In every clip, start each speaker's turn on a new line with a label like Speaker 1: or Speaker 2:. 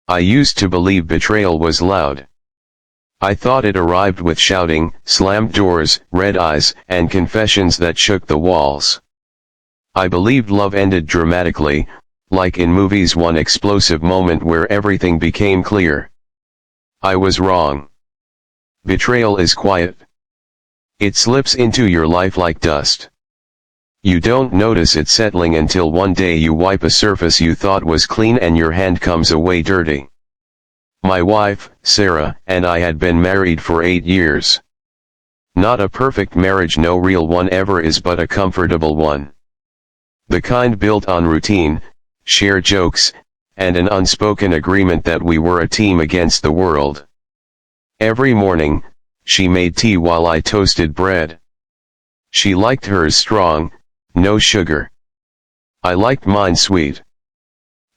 Speaker 1: I used to believe betrayal was loud. I thought it arrived with shouting, slammed doors, red eyes, and confessions that shook the walls. I believed love ended dramatically, like in movies, one explosive moment where everything became clear. I was wrong. Betrayal is quiet. It slips into your life like dust. You don't notice it settling until one day you wipe a surface you thought was clean and your hand comes away dirty. My wife, Sarah, and I had been married for 8 years. Not a perfect marriage, no real one ever is, but a comfortable one. The kind built on routine, shared jokes, and an unspoken agreement that we were a team against the world. Every morning, she made tea while I toasted bread. She liked hers strong, no sugar. I liked mine sweet.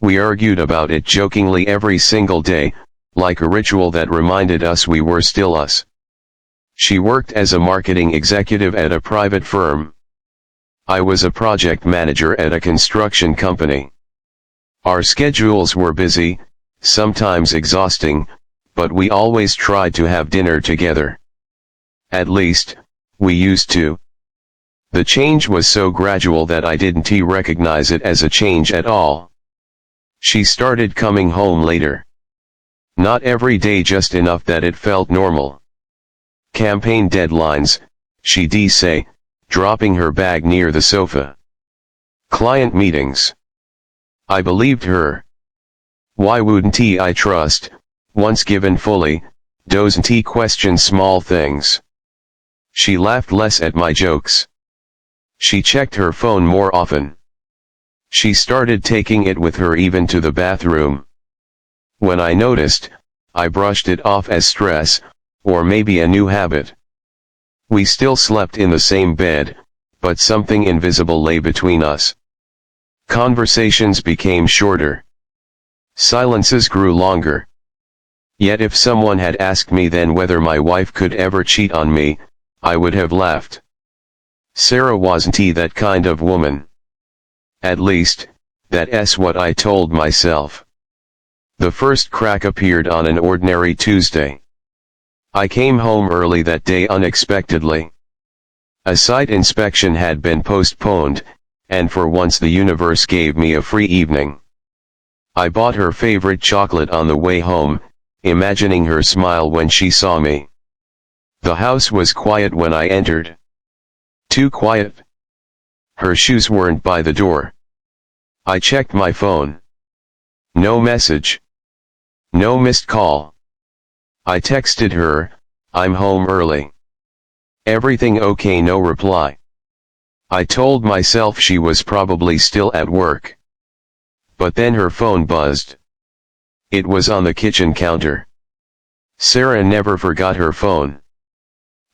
Speaker 1: We argued about it jokingly every single day, like a ritual that reminded us we were still us. She worked as a marketing executive at a private firm. I was a project manager at a construction company. Our schedules were busy, sometimes exhausting, but we always tried to have dinner together. At least, we used to. The change was so gradual that I didn't recognize it as a change at all. She started coming home later. Not every day, just enough that it felt normal. Campaign deadlines, she'd say, dropping her bag near the sofa. Client meetings. I believed her. Why wouldn't I trust, once given fully, doesn't question small things? She laughed less at my jokes. She checked her phone more often. She started taking it with her even to the bathroom. When I noticed, I brushed it off as stress, or maybe a new habit. We still slept in the same bed, but something invisible lay between us. Conversations became shorter. Silences grew longer. Yet if someone had asked me then whether my wife could ever cheat on me, I would have laughed. Sarah wasn't that kind of woman. At least, that's what I told myself. The first crack appeared on an ordinary Tuesday. I came home early that day unexpectedly. A site inspection had been postponed, and for once the universe gave me a free evening. I bought her favorite chocolate on the way home, imagining her smile when she saw me. The house was quiet when I entered. Too quiet. Her shoes weren't by the door. I checked my phone. No message. No missed call. I texted her, "I'm home early. Everything okay?" No reply. I told myself she was probably still at work. But then her phone buzzed. It was on the kitchen counter. Sarah never forgot her phone.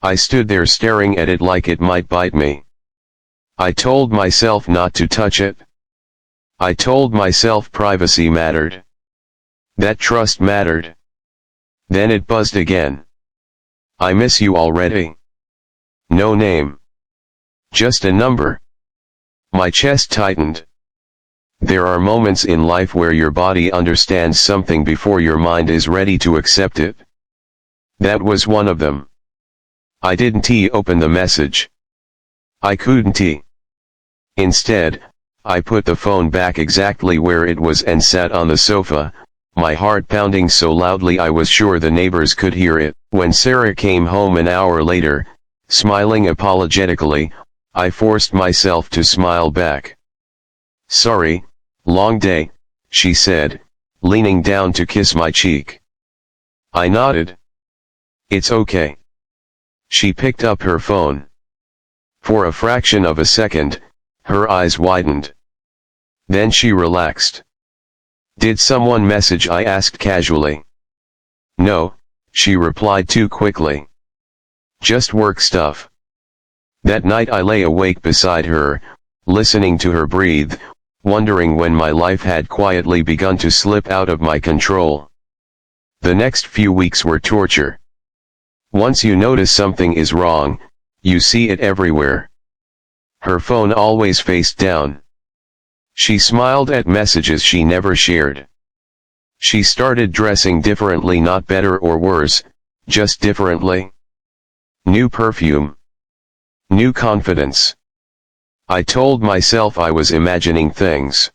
Speaker 1: I stood there staring at it like it might bite me. I told myself not to touch it. I told myself privacy mattered. That trust mattered. Then it buzzed again. "I miss you already." No name. Just a number. My chest tightened. There are moments in life where your body understands something before your mind is ready to accept it. That was one of them. I didn't open the message. I couldn't. Instead, I put the phone back exactly where it was and sat on the sofa, my heart pounding so loudly I was sure the neighbors could hear it. When Sarah came home an hour later, smiling apologetically, I forced myself to smile back. "Sorry, long day," she said, leaning down to kiss my cheek. I nodded. "It's okay." She picked up her phone. For a fraction of a second, her eyes widened. Then she relaxed. "Did someone message?" I asked casually. "No," she replied too quickly. "Just work stuff." That night I lay awake beside her, listening to her breathe, wondering when my life had quietly begun to slip out of my control. The next few weeks were torture. Once you notice something is wrong, you see it everywhere. Her phone always faced down. She smiled at messages she never shared. She started dressing differently, not better or worse, just differently. New perfume. New confidence. I told myself I was imagining things.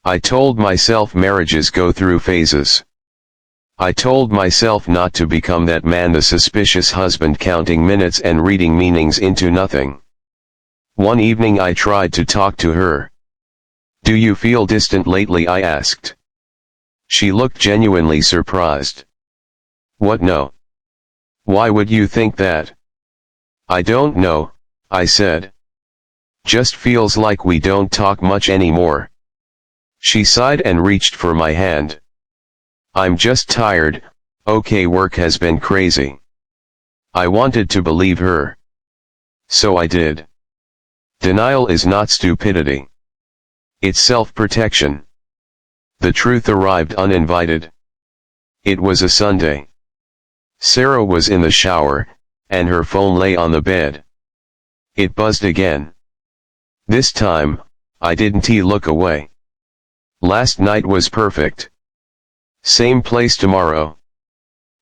Speaker 1: I told myself marriages go through phases. I told myself not to become that man, the suspicious husband counting minutes and reading meanings into nothing. One evening I tried to talk to her. "Do you feel distant lately?" I asked. She looked genuinely surprised. "What, no? Why would you think that?" "I don't know," I said. "Just feels like we don't talk much anymore." She sighed and reached for my hand. "I'm just tired, okay, work has been crazy." I wanted to believe her. So I did. Denial is not stupidity. It's self-protection. The truth arrived uninvited. It was a Sunday. Sarah was in the shower, and her phone lay on the bed. It buzzed again. This time, I didn't look away. Last night was perfect. Same place tomorrow.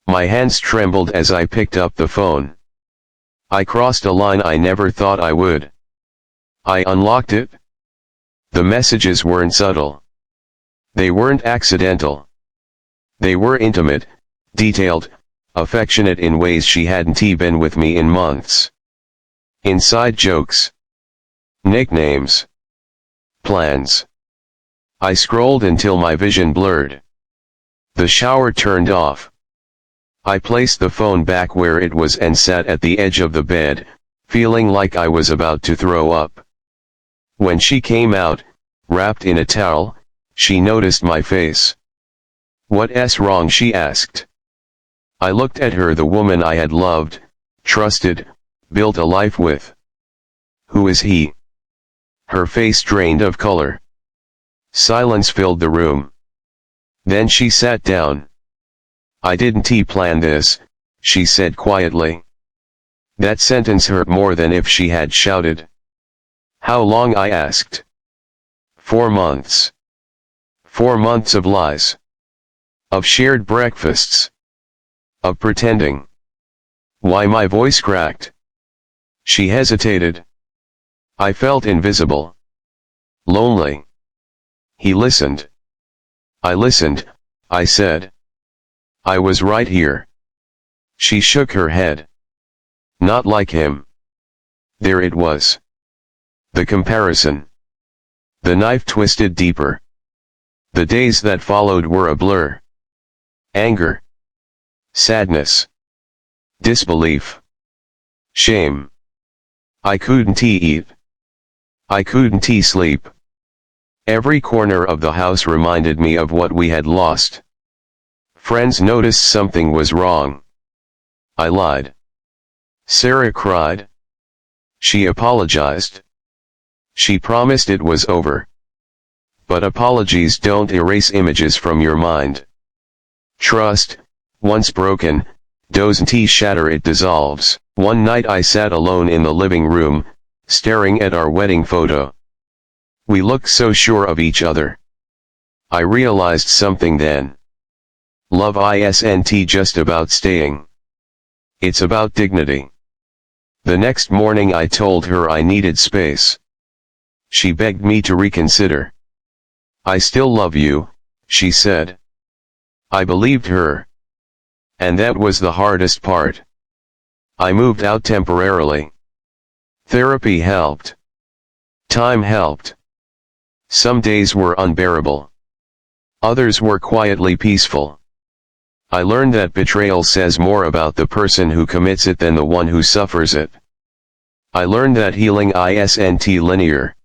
Speaker 1: My hands trembled as I picked up the phone. I crossed a line I never thought I would. I unlocked it. The messages weren't subtle. They weren't accidental. They were intimate, detailed, affectionate in ways she hadn't been with me in months. Inside jokes. Nicknames. Plans. I scrolled until my vision blurred. The shower turned off. I placed the phone back where it was and sat at the edge of the bed, feeling like I was about to throw up. When she came out, wrapped in a towel, she noticed my face. "What's wrong?" she asked. I looked at her, the woman I had loved, trusted, built a life with. "Who is he?" Her face drained of color. Silence filled the room. Then she sat down. "I didn't plan this," she said quietly. That sentence hurt more than if she had shouted. "How long?" I asked. 4 months. 4 months of lies. Of shared breakfasts. Of pretending. Why? My voice cracked. She hesitated. I felt invisible. Lonely. He listened. I listened, I said. I was right here. She shook her head. Not like him. There it was. The comparison. The knife twisted deeper. The days that followed were a blur. Anger. Sadness. Disbelief. Shame. I couldn't eat. I couldn't sleep. Every corner of the house reminded me of what we had lost. Friends noticed something was wrong. I lied. Sarah cried. She apologized. She promised it was over. But apologies don't erase images from your mind. Trust, once broken, doesn't shatter, it dissolves. One night I sat alone in the living room, staring at our wedding photo. We looked so sure of each other. I realized something then. Love isn't just about staying. It's about dignity. The next morning I told her I needed space. She begged me to reconsider. "I still love you," she said. I believed her. And that was the hardest part. I moved out temporarily. Therapy helped. Time helped. Some days were unbearable. Others were quietly peaceful. I learned that betrayal says more about the person who commits it than the one who suffers it. I learned that healing isn't linear.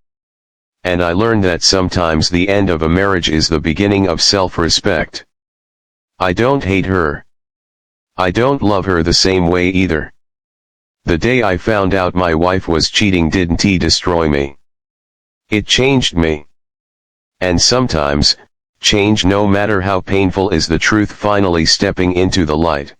Speaker 1: And I learned that sometimes the end of a marriage is the beginning of self-respect. I don't hate her. I don't love her the same way either. The day I found out my wife was cheating didn't destroy me. It changed me. And sometimes, change, no matter how painful, is the truth finally stepping into the light.